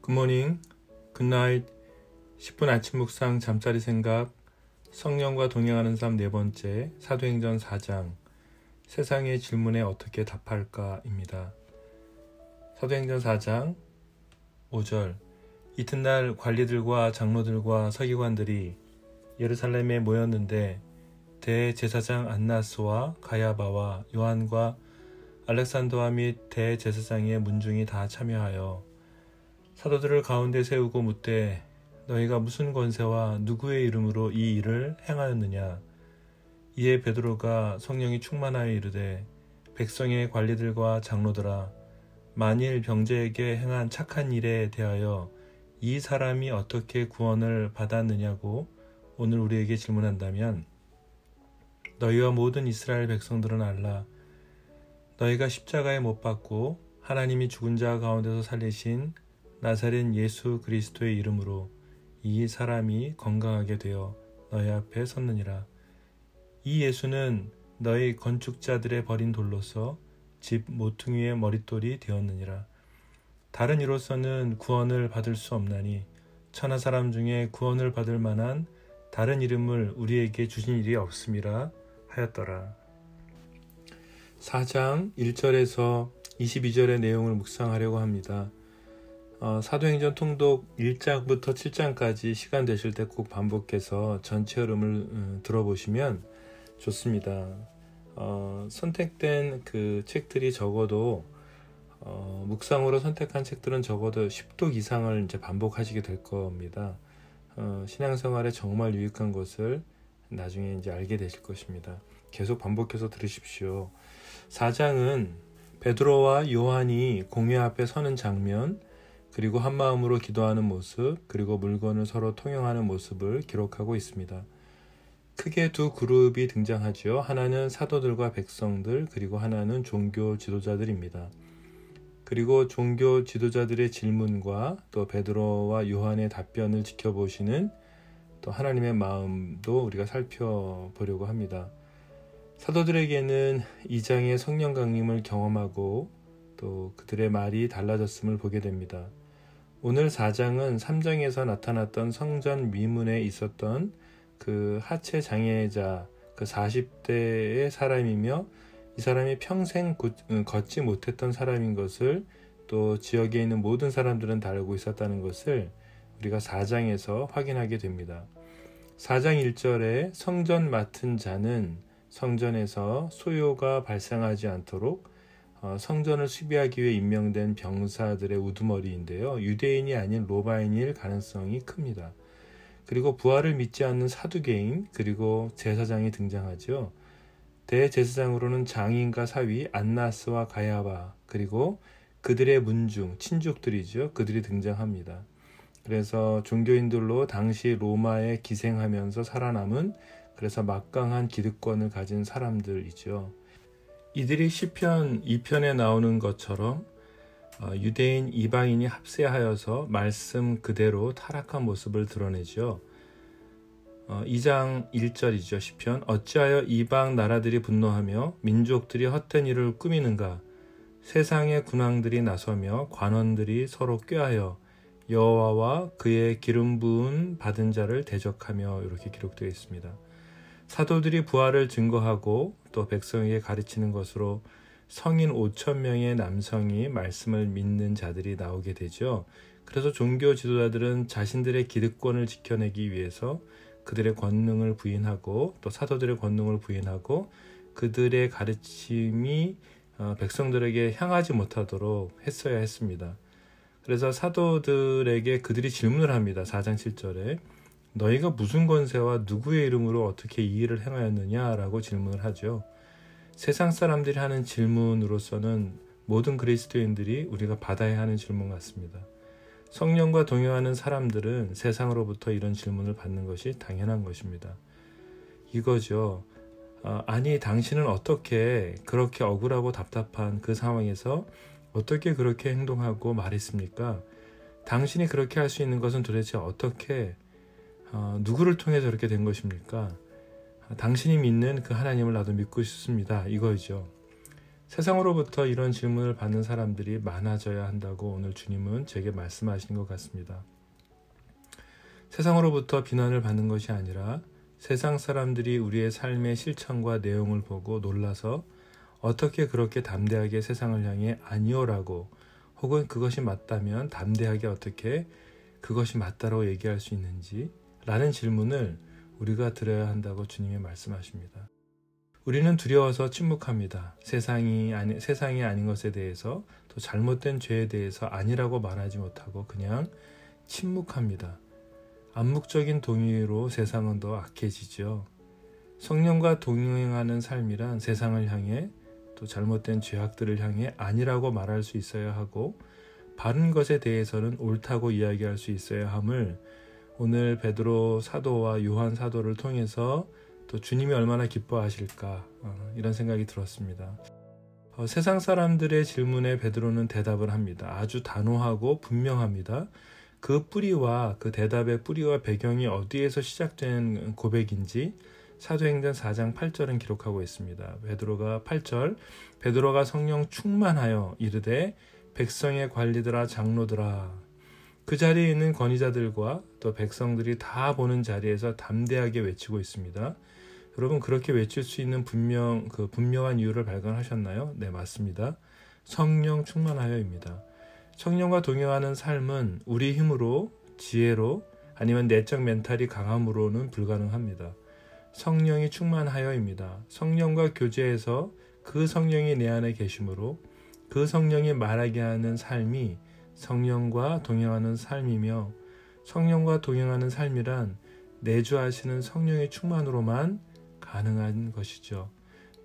굿모닝, 굿나잇, 10분 아침 묵상 잠자리 생각, 성령과 동행하는 삶 네 번째, 사도행전 4장, 세상의 질문에 어떻게 답할까입니다. 사도행전 4장 5절, 이튿날 관리들과 장로들과 서기관들이 예루살렘에 모였는데 대제사장 안나스와 가야바와 요한과 알렉산더와 및 대제사장의 문중이 다 참여하여 사도들을 가운데 세우고 묻되 너희가 무슨 권세와 누구의 이름으로 이 일을 행하였느냐. 이에 베드로가 성령이 충만하여 이르되 백성의 관리들과 장로들아, 만일 병자에게 행한 착한 일에 대하여 이 사람이 어떻게 구원을 받았느냐고 오늘 우리에게 질문한다면 너희와 모든 이스라엘 백성들은 알라. 너희가 십자가에 못 박고 하나님이 죽은 자 가운데서 살리신 나사렛 예수 그리스도의 이름으로 이 사람이 건강하게 되어 너희 앞에 섰느니라. 이 예수는 너희 건축자들의 버린 돌로서 집 모퉁이의 머릿돌이 되었느니라. 다른 이로서는 구원을 받을 수 없나니 천하 사람 중에 구원을 받을 만한 다른 이름을 우리에게 주신 일이 없음이라 하였더라. 4장 1절에서 22절의 내용을 묵상하려고 합니다. 사도행전 통독 1장부터 7장까지 시간 되실 때 꼭 반복해서 전체 흐름을 들어보시면 좋습니다. 선택된 그 책들이 적어도 묵상으로 선택한 책들은 적어도 10독 이상을 이제 반복하시게 될 겁니다. 신앙생활에 정말 유익한 것을 나중에 이제 알게 되실 것입니다. 계속 반복해서 들으십시오. 4장은 베드로와 요한이 공회 앞에 서는 장면, 그리고 한마음으로 기도하는 모습, 그리고 물건을 서로 통용하는 모습을 기록하고 있습니다. 크게 두 그룹이 등장하죠. 하나는 사도들과 백성들, 그리고 하나는 종교 지도자들입니다. 그리고 종교 지도자들의 질문과 또 베드로와 요한의 답변을 지켜보시는 또 하나님의 마음도 우리가 살펴보려고 합니다. 사도들에게는 2장의 성령 강림을 경험하고 또 그들의 말이 달라졌음을 보게 됩니다. 오늘 4장은 3장에서 나타났던 성전 미문에 있었던 그 하체 장애자, 그 40대의 사람이며 이 사람이 평생 걷지 못했던 사람인 것을 또 지역에 있는 모든 사람들은 다 알고 있었다는 것을 우리가 4장에서 확인하게 됩니다. 4장 1절에 성전 맡은 자는 성전에서 소요가 발생하지 않도록 성전을 수비하기 위해 임명된 병사들의 우두머리인데요. 유대인이 아닌 로마인일 가능성이 큽니다. 그리고 부활을 믿지 않는 사두개인, 그리고 제사장이 등장하죠. 대제사장으로는 장인과 사위 안나스와 가야바, 그리고 그들의 문중, 친족들이죠. 그들이 등장합니다. 그래서 종교인들로 당시 로마에 기생하면서 살아남은, 그래서 막강한 기득권을 가진 사람들이죠. 이들이 시편 2편에 나오는 것처럼 유대인 이방인이 합세하여서 말씀 그대로 타락한 모습을 드러내죠. 2장 1절이죠. 시편, 어찌하여 이방 나라들이 분노하며 민족들이 헛된 일을 꾸미는가. 세상의 군왕들이 나서며 관원들이 서로 꾀하여 여호와와 그의 기름 부은 받은 자를 대적하며, 이렇게 기록되어 있습니다. 사도들이 부활을 증거하고 또 백성에게 가르치는 것으로 성인 5,000명의 남성이 말씀을 믿는 자들이 나오게 되죠. 그래서 종교 지도자들은 자신들의 기득권을 지켜내기 위해서 그들의 권능을 부인하고 또 사도들의 권능을 부인하고 그들의 가르침이 백성들에게 향하지 못하도록 했어야 했습니다. 그래서 사도들에게 그들이 질문을 합니다. 4장 7절에 너희가 무슨 권세와 누구의 이름으로 어떻게 이 일을 행하였느냐라고 질문을 하죠. 세상 사람들이 하는 질문으로서는 모든 그리스도인들이 우리가 받아야 하는 질문 같습니다. 성령과 동행하는 사람들은 세상으로부터 이런 질문을 받는 것이 당연한 것입니다. 이거죠. 아니, 당신은 어떻게 그렇게 억울하고 답답한 그 상황에서 어떻게 그렇게 행동하고 말했습니까? 당신이 그렇게 할 수 있는 것은 도대체 어떻게 누구를 통해서 그렇게 된 것입니까? 당신이 믿는 그 하나님을 나도 믿고 싶습니다. 이거죠. 세상으로부터 이런 질문을 받는 사람들이 많아져야 한다고 오늘 주님은 제게 말씀하시는 것 같습니다. 세상으로부터 비난을 받는 것이 아니라 세상 사람들이 우리의 삶의 실천과 내용을 보고 놀라서 어떻게 그렇게 담대하게 세상을 향해 아니오라고 혹은 그것이 맞다면 담대하게 어떻게 그것이 맞다라고 얘기할 수 있는지 라는 질문을 우리가 들어야 한다고 주님이 말씀하십니다. 우리는 두려워서 침묵합니다. 세상이 아닌 것에 대해서 또 잘못된 죄에 대해서 아니라고 말하지 못하고 그냥 침묵합니다. 암묵적인 동의로 세상은 더 악해지죠. 성령과 동행하는 삶이란 세상을 향해 또 잘못된 죄악들을 향해 아니라고 말할 수 있어야 하고 바른 것에 대해서는 옳다고 이야기할 수 있어야 함을 오늘 베드로 사도와 요한 사도를 통해서 또 주님이 얼마나 기뻐하실까 이런 생각이 들었습니다. 세상 사람들의 질문에 베드로는 대답을 합니다. 아주 단호하고 분명합니다. 그 뿌리와 그 대답의 뿌리와 배경이 어디에서 시작된 고백인지 사도행전 4장 8절은 기록하고 있습니다. 베드로가 8절 베드로가 성령 충만하여 이르되 백성의 관리들아 장로들아 그 자리에 있는 권위자들과 또 백성들이 다 보는 자리에서 담대하게 외치고 있습니다. 여러분 그렇게 외칠 수 있는 분명한 이유를 발견하셨나요? 네, 맞습니다. 성령 충만하여입니다. 성령과 동행하는 삶은 우리 힘으로, 지혜로 아니면 내적 멘탈이 강함으로는 불가능합니다. 성령이 충만하여입니다. 성령과 교제해서 그 성령이 내 안에 계심으로 그 성령이 말하게 하는 삶이 성령과 동행하는 삶이며 성령과 동행하는 삶이란 내주하시는 성령의 충만으로만 가능한 것이죠.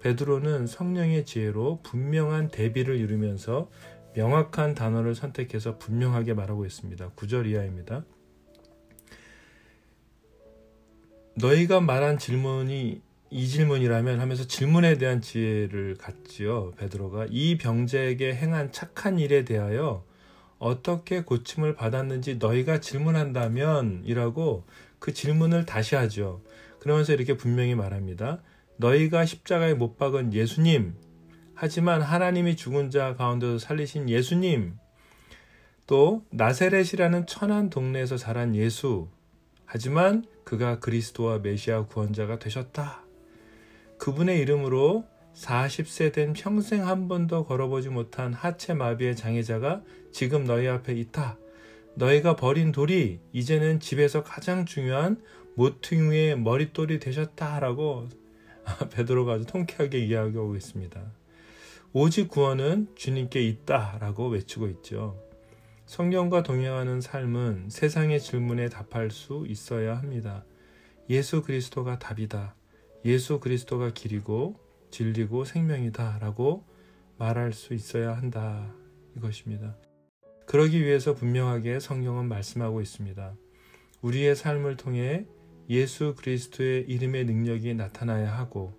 베드로는 성령의 지혜로 분명한 대비를 이루면서 명확한 단어를 선택해서 분명하게 말하고 있습니다. 9절 이하입니다. 너희가 말한 질문이 이 질문이라면 하면서 질문에 대한 지혜를 갖지요. 베드로가 이 병자에게 행한 착한 일에 대하여 어떻게 고침을 받았는지 너희가 질문한다면 이라고 그 질문을 다시 하죠. 그러면서 이렇게 분명히 말합니다. 너희가 십자가에 못 박은 예수님, 하지만 하나님이 죽은 자 가운데서 살리신 예수님, 또 나세렛이라는 천한 동네에서 자란 예수, 하지만 그가 그리스도와 메시아 구원자가 되셨다. 그분의 이름으로 40세 된 평생 한 번도 걸어보지 못한 하체 마비의 장애자가 지금 너희 앞에 있다. 너희가 버린 돌이 이제는 집에서 가장 중요한 모퉁이의 머릿돌이 되셨다라고 베드로가 아주 통쾌하게 이야기하고 있습니다. 오직 구원은 주님께 있다라고 외치고 있죠. 성령과 동행하는 삶은 세상의 질문에 답할 수 있어야 합니다. 예수 그리스도가 답이다. 예수 그리스도가 길이고 진리고 생명이다 라고 말할 수 있어야 한다 이것입니다. 그러기 위해서 분명하게 성경은 말씀하고 있습니다. 우리의 삶을 통해 예수 그리스도의 이름의 능력이 나타나야 하고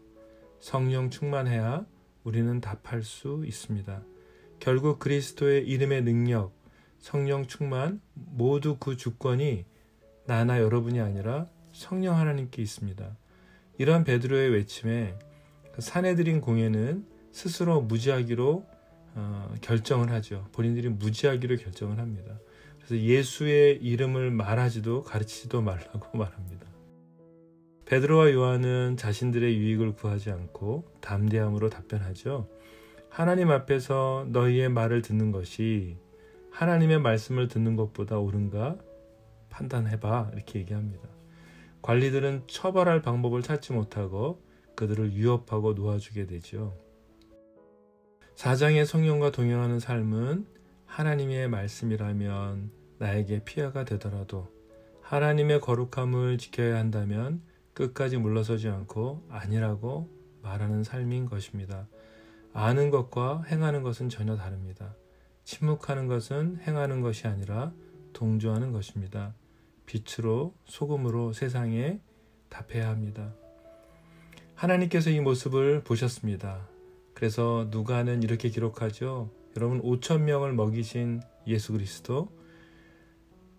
성령 충만해야 우리는 답할 수 있습니다. 결국 그리스도의 이름의 능력, 성령 충만 모두 그 주권이 나나 여러분이 아니라 성령 하나님께 있습니다. 이런 베드로의 외침에 사내들인 공회는 스스로 무지하기로 결정을 하죠. 본인들이 무지하기로 결정을 합니다. 그래서 예수의 이름을 말하지도 가르치지도 말라고 말합니다. 베드로와 요한은 자신들의 유익을 구하지 않고 담대함으로 답변하죠. 하나님 앞에서 너희의 말을 듣는 것이 하나님의 말씀을 듣는 것보다 옳은가 판단해봐 이렇게 얘기합니다. 관리들은 처벌할 방법을 찾지 못하고 그들을 위협하고 놓아주게 되죠. 사장의 성령과 동행하는 삶은 하나님의 말씀이라면 나에게 피해가 되더라도 하나님의 거룩함을 지켜야 한다면 끝까지 물러서지 않고 아니라고 말하는 삶인 것입니다. 아는 것과 행하는 것은 전혀 다릅니다. 침묵하는 것은 행하는 것이 아니라 동조하는 것입니다. 빛으로 소금으로 세상에 답해야 합니다. 하나님께서 이 모습을 보셨습니다. 그래서 누가는 이렇게 기록하죠. 여러분 5,000명을 먹이신 예수 그리스도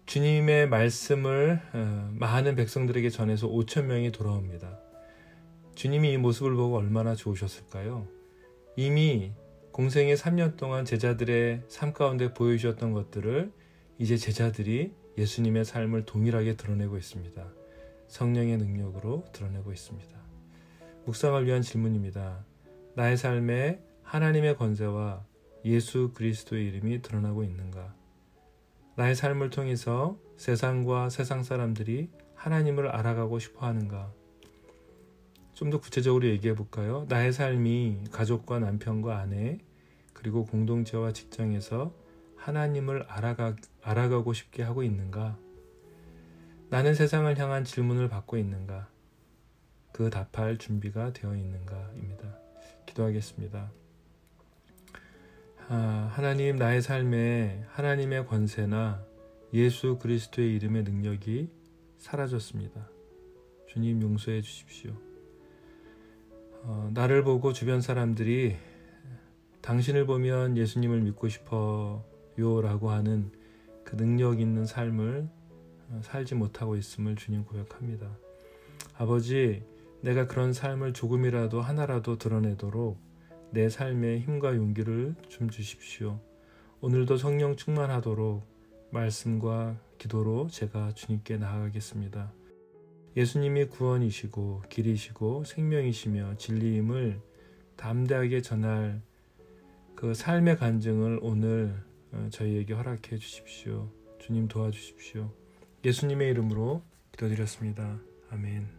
주님의 말씀을 많은 백성들에게 전해서 5,000명이 돌아옵니다. 주님이 이 모습을 보고 얼마나 좋으셨을까요? 이미 공생의 3년 동안 제자들의 삶 가운데 보여주셨던 것들을 이제 제자들이 예수님의 삶을 동일하게 드러내고 있습니다. 성령의 능력으로 드러내고 있습니다. 묵상을 위한 질문입니다. 나의 삶에 하나님의 권세와 예수 그리스도의 이름이 드러나고 있는가? 나의 삶을 통해서 세상과 세상 사람들이 하나님을 알아가고 싶어 하는가? 좀 더 구체적으로 얘기해 볼까요? 나의 삶이 가족과 남편과 아내 그리고 공동체와 직장에서 하나님을 알아가고 싶게 하고 있는가? 나는 세상을 향한 질문을 받고 있는가? 그 답할 준비가 되어 있는가입니다. 기도하겠습니다. 하나님, 나의 삶에 하나님의 권세나 예수 그리스도의 이름의 능력이 사라졌습니다. 주님 용서해 주십시오. 나를 보고 주변 사람들이 당신을 보면 예수님을 믿고 싶어요 라고 하는 그 능력 있는 삶을 살지 못하고 있음을 주님 고백합니다. 아버지, 내가 그런 삶을 조금이라도 하나라도 드러내도록 내 삶에 힘과 용기를 좀 주십시오. 오늘도 성령 충만하도록 말씀과 기도로 제가 주님께 나아가겠습니다. 예수님이 구원이시고 길이시고 생명이시며 진리임을 담대하게 전할 그 삶의 간증을 오늘 저희에게 허락해 주십시오. 주님 도와주십시오. 예수님의 이름으로 기도드렸습니다. 아멘.